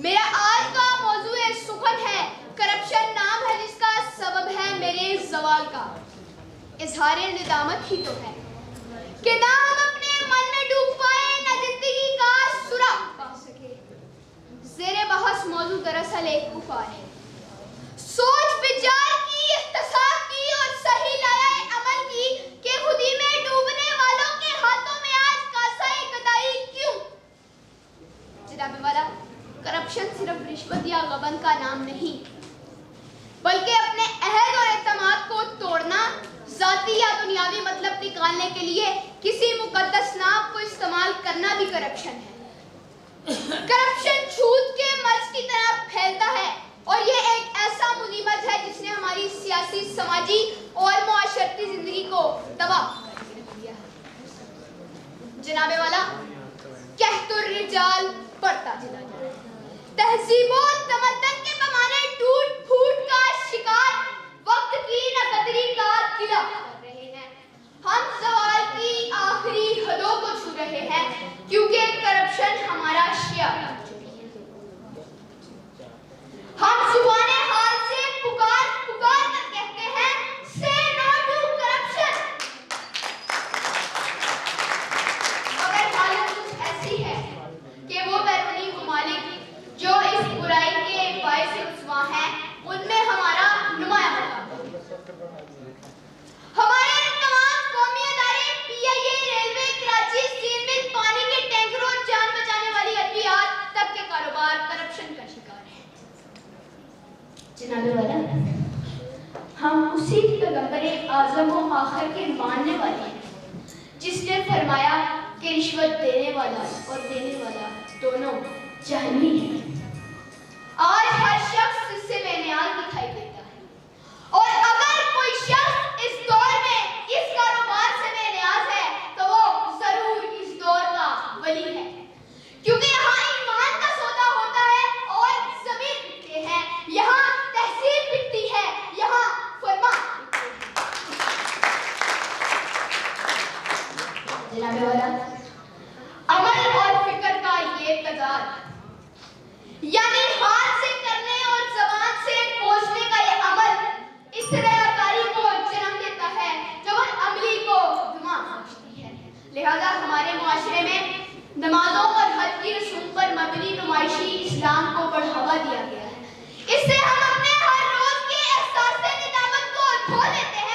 میرا آج کا موضوع سخن ہے، کرپشن نام ہے جس کا سبب ہے میرے زوال کا۔ اظہار ندامت ہی تو ہے کہ نہ ہم اپنے من میں ڈوب پائے، نہ زندگی کا سراغ پا سکے۔ زیر بحث موضوع دراصل ایک پکار ہے، سوچ بچار کی، احتساب کی اور صحیح لائے عمل کی کہ خودی میں ڈوبنے والوں کے ہاتھوں میں آج کاسۂ گدائی کیوں؟ جناب والا، کرپشن صرف رشوت یا غبن کا نام نہیں، بلکہ اپنے عہد اور اعتماد کو توڑنا، ذاتی یا دنیاوی مطلب نکالنے کے لیے کسی مقدس نام کو استعمال کرنا بھی کرپشن ہے۔ کرپشن چھوت کے مرض کی طرح پھیلتا ہے اور یہ ایک ایسا مصیبت ہے جس نے ہماری سیاسی، سماجی اور معاشرتی زندگی کو تباہ کر دیا ہے۔ جناب والا، قحط الرجال بڑھتا چلا جا رہا ہے، تہذیب و تمدن کے پیمانے ٹوٹ پھوٹ کا شکار، وقت کی ناقدری کا گلہ کر رہے ہیں۔ ہم زوال کی آخری حدوں کو چھو رہے ہیں کیونکہ کرپشن ہمارا شعار بن چکی ہے۔ ہم زبان حال سے پکار پکار کر کہتے ہیں say no to corruption۔ مگر حالت کچھ ایسی ہے کہ وہ بیرونی ممالک جو اس برائی کے باعث رسوا ہیں، ان میں ہمارا نمایاں مقام ہے۔ ہمارے تمام قومی ادارے، پی آئی اے، ریلوے، کراچی اسٹیل مل، پانی کے ٹینکروں اور جان بچانے والی ادویات تک کے کاروبار کرپشن کا شکار ہیں۔ جناب والا، ہم اسی پیغمبر اعظم و آخر کے ماننے والے ہیں جس نے فرمایا کہ رشوت دینے والا اور دینے والا دونوں جہنمی ہیں۔ آج ہر شخص اس سے بے نیاز دکھائی دیتا ہے، اور اگر کوئی شخص اس دور میں اس کاروبار سے بے نیاز ہے تو وہ ضرور اس دور کا ولی ہے، کیونکہ یہاں ایمان کا سودا ہوتا ہے اور ضمیر بکتے ہیں، یہاں تہذیب بکتی ہے، یہاں فرمان بکتے ہیں۔ جناب والا، عمل اور فکر کا یہ تضاد، یعنی ہاتھ سے کرنے اور زبان سے پہنچنے کا یہ عمل، اس ریاکاری کو جنم دیتا ہے جو عملی کو دماغ بخشتی ہے۔ لہذا ہمارے معاشرے میں نمازوں اور حج کی رسوم پر مبنی نمائشی اسلام کو بڑھاوا دیا گیا ہے۔ اس سے ہم اپنے ہر روز کے احساس ندامت کو دھو دیتے ہیں